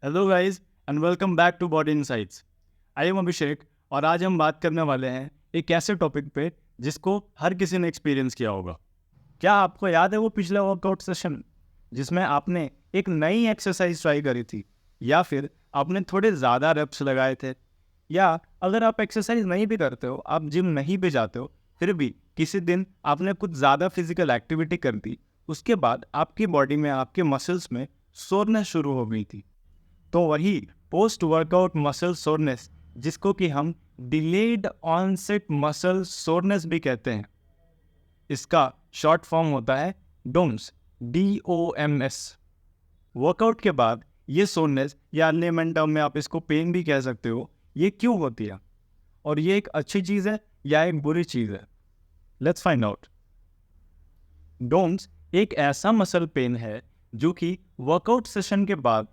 Hello guys and welcome back to Body Insights. I am Abhishek और आज हम बात करने वाले हैं एक ऐसे टॉपिक पे जिसको हर किसी ने एक्सपीरियंस किया होगा। क्या आपको याद है वो पिछला वर्कआउट सेशन जिसमें आपने एक नई एक्सरसाइज ट्राई करी थी, या फिर आपने थोड़े ज़्यादा रेप्स लगाए थे, या अगर आप एक्सरसाइज नहीं भी करते हो, आप जिम नहीं भी जाते हो, फिर भी किसी दिन आपने कुछ ज़्यादा फिजिकल एक्टिविटी कर दी, उसके बाद आपकी बॉडी में, आपके मसल्स में सोरनेस शुरू हो गई थी। तो वही पोस्ट वर्कआउट मसल सोरनेस, जिसको कि हम डिलेड ऑनसेट मसल सोरनेस भी कहते हैं, इसका शॉर्ट फॉर्म होता है डोम्स, DOMS। वर्कआउट के बाद ये सोरनेस, या लेमन टर्म में आप इसको पेन भी कह सकते हो, ये क्यों होती है और ये एक अच्छी चीज़ है या एक बुरी चीज़ है? Let's find out. डोम्स एक ऐसा मसल पेन है जो कि वर्कआउट सेशन के बाद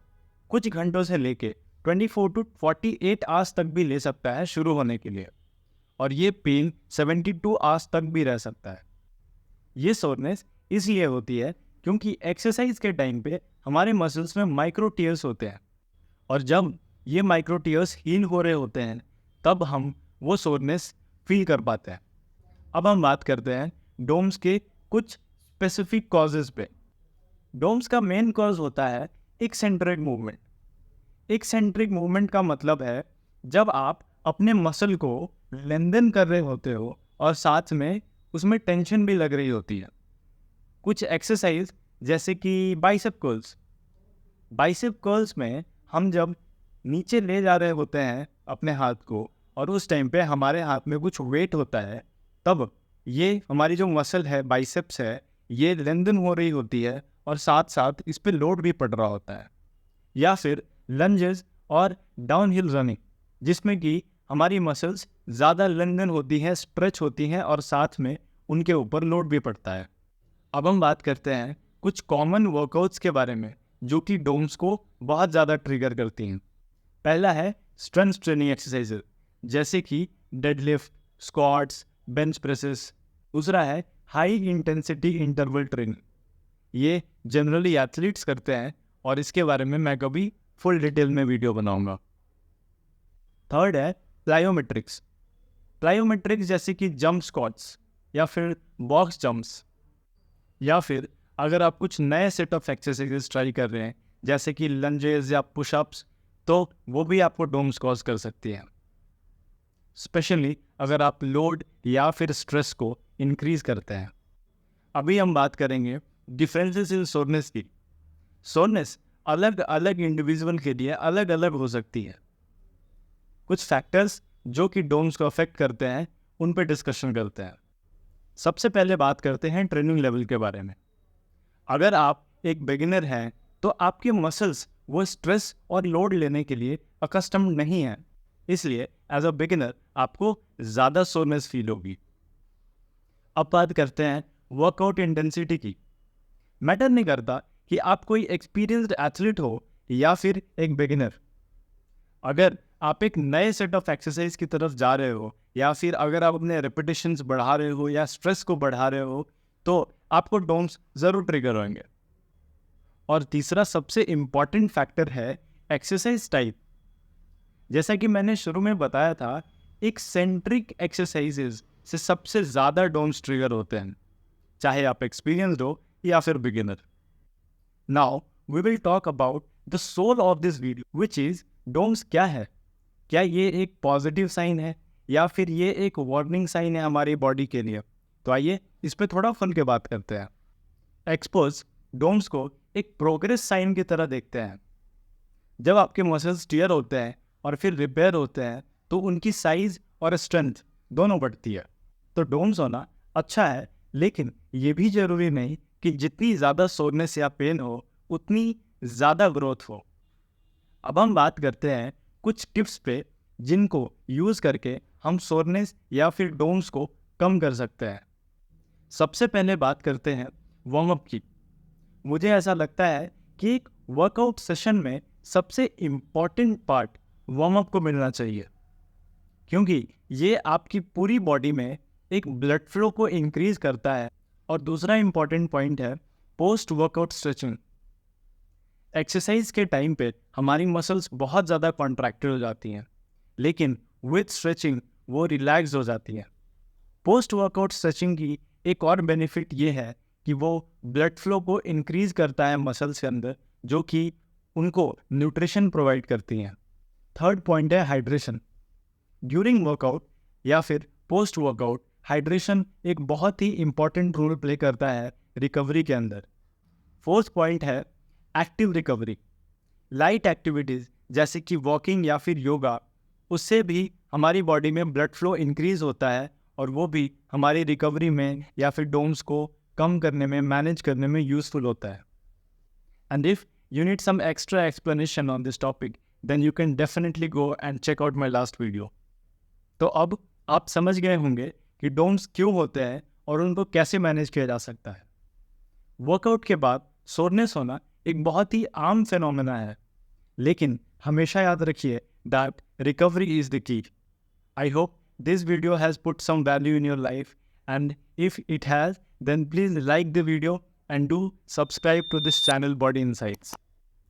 कुछ घंटों से लेके 24 टू 48 आवर्स तक भी ले सकता है शुरू होने के लिए, और ये पेन 72 आवर्स तक भी रह सकता है। ये सोरनेस इसलिए होती है क्योंकि एक्सरसाइज के टाइम पे हमारे मसल्स में माइक्रो टीयर्स होते हैं, और जब ये माइक्रो टीयर्स हील हो रहे होते हैं तब हम वो सोरनेस फील कर पाते हैं। अब हम बात करते हैं डोम्स के कुछ स्पेसिफिक कॉजेज पे। डोम्स का मेन कॉज होता है एक्सेंट्रिक मूवमेंट। एक्सेंट्रिक मूवमेंट का मतलब है जब आप अपने मसल को लेंथन कर रहे होते हो और साथ में उसमें टेंशन भी लग रही होती है। कुछ एक्सरसाइज जैसे कि बाइसेप कर्ल्स में हम जब नीचे ले जा रहे होते हैं अपने हाथ को, और उस टाइम पे हमारे हाथ में कुछ वेट होता है, तब ये हमारी जो मसल है, बाइसेप्स है, ये लेंथन हो रही होती है और साथ साथ इस पे लोड भी पड़ रहा होता है। या फिर लंजेस और डाउनहिल रनिंग, जिसमें कि हमारी मसल्स ज़्यादा लेंथन होती हैं, स्ट्रेच होती हैं और साथ में उनके ऊपर लोड भी पड़ता है। अब हम बात करते हैं कुछ कॉमन वर्कआउट्स के बारे में जो कि डोम्स को बहुत ज़्यादा ट्रिगर करती हैं। पहला है स्ट्रेंथ ट्रेनिंग एक्सरसाइजेज, जैसे कि डेडलिफ्ट, स्क्वाट्स, बेंच प्रेसेस। दूसरा है हाई इंटेंसिटी इंटरवल ट्रेनिंग, ये जनरली एथलीट्स करते हैं और इसके बारे में मैं कभी फुल डिटेल में वीडियो बनाऊंगा। थर्ड है प्लायोमेट्रिक्स। प्लायोमेट्रिक्स जैसे कि जंप स्क्वाट्स या फिर बॉक्स जंप्स, या फिर अगर आप कुछ नए सेट ऑफ एक्सरसाइजेस ट्राई कर रहे हैं जैसे कि लंजेस या पुशअप्स, तो वो भी आपको डोम्स कॉज कर सकती हैं, स्पेशली अगर आप लोड या फिर स्ट्रेस को इंक्रीज करते हैं। अभी हम बात करेंगे डिफरेंसेस इन सोरनेस की। सोरनेस अलग अलग इंडिविजुअल के लिए अलग अलग हो सकती है। कुछ फैक्टर्स जो कि डोम्स को अफेक्ट करते हैं उन पर डिस्कशन करते हैं। सबसे पहले बात करते हैं ट्रेनिंग लेवल के बारे में। अगर आप एक बिगिनर हैं तो आपके मसल्स वो स्ट्रेस और लोड लेने के लिए अकस्टम्ड नहीं हैं, इसलिए एज अ बिगिनर आपको ज़्यादा सोरनेस फील होगी। अब बात करते हैं वर्कआउट इंटेंसिटी की। मैटर नहीं करता कि आप कोई एक्सपीरियंस्ड एथलीट हो या फिर एक बिगिनर, अगर आप एक नए सेट ऑफ एक्सरसाइज की तरफ जा रहे हो या फिर अगर आप अपने रेपिटेशंस बढ़ा रहे हो या स्ट्रेस को बढ़ा रहे हो, तो आपको डोम्स ज़रूर ट्रिगर होंगे। और तीसरा सबसे इम्पॉर्टेंट फैक्टर है एक्सरसाइज टाइप। जैसा कि मैंने शुरू में बताया था, एक्सेंट्रिक एक्सरसाइजेज से सबसे ज़्यादा डोम्स ट्रिगर होते हैं, चाहे आप एक्सपीरियंस्ड हो या फिर beginner. Now we will talk about the soul of this video, which is DOMS क्या है। क्या ये एक पॉजिटिव साइन है या फिर ये एक वार्निंग साइन है हमारी बॉडी के लिए? तो आइए इस पे थोड़ा खुल के बात करते हैं। एक्सपर्ट्स डोम्स को एक प्रोग्रेस साइन की तरह देखते हैं। जब आपके मसल्स टियर होते हैं और फिर रिपेयर होते हैं तो उनकी साइज और स्ट्रेंथ दोनों बढ़ती है। तो डोम्स होना अच्छा है, लेकिन ये भी जरूरी नहीं कि जितनी ज़्यादा सोरनेस या पेन हो उतनी ज़्यादा ग्रोथ हो। अब हम बात करते हैं कुछ टिप्स पे जिनको यूज़ करके हम सोरनेस या फिर डोम्स को कम कर सकते हैं। सबसे पहले बात करते हैं वार्म अप की। मुझे ऐसा लगता है कि एक वर्कआउट सेशन में सबसे इम्पॉर्टेंट पार्ट वार्म अप को मिलना चाहिए, क्योंकि ये आपकी पूरी बॉडी में एक ब्लड फ्लो को इंक्रीज करता है। और दूसरा इम्पॉर्टेंट पॉइंट है पोस्ट वर्कआउट स्ट्रेचिंग। एक्सरसाइज के टाइम पे हमारी मसल्स बहुत ज़्यादा कॉन्ट्रैक्टेड हो जाती हैं, लेकिन विथ स्ट्रेचिंग वो रिलैक्स हो जाती हैं। पोस्ट वर्कआउट स्ट्रेचिंग की एक और बेनिफिट ये है कि वो ब्लड फ्लो को इंक्रीज करता है मसल्स के अंदर, जो कि उनको न्यूट्रिशन प्रोवाइड करती हैं। थर्ड पॉइंट है हाइड्रेशन। ड्यूरिंग वर्कआउट या फिर पोस्ट वर्कआउट हाइड्रेशन एक बहुत ही इंपॉर्टेंट रोल प्ले करता है रिकवरी के अंदर। फोर्थ पॉइंट है एक्टिव रिकवरी। लाइट एक्टिविटीज़ जैसे कि वॉकिंग या फिर योगा, उससे भी हमारी बॉडी में ब्लड फ्लो इंक्रीज होता है और वो भी हमारी रिकवरी में या फिर डोन्स को कम करने में, मैनेज करने में यूज़फुल होता है। And if you need some extra explanation on this topic, then you can definitely go and check out my last video. तो अब आप समझ गए होंगे कि डोन्ट्स क्यों होते हैं और उनको कैसे मैनेज किया जा सकता है। वर्कआउट के बाद सोरनेस होना एक बहुत ही आम फिनोमेना है, लेकिन हमेशा याद रखिए that recovery is the key. I hope this video has put some value in your life, and if it has, then please like the video and do subscribe to this channel Body Insights.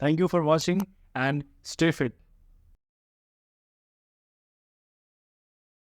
Thank you for watching and stay fit.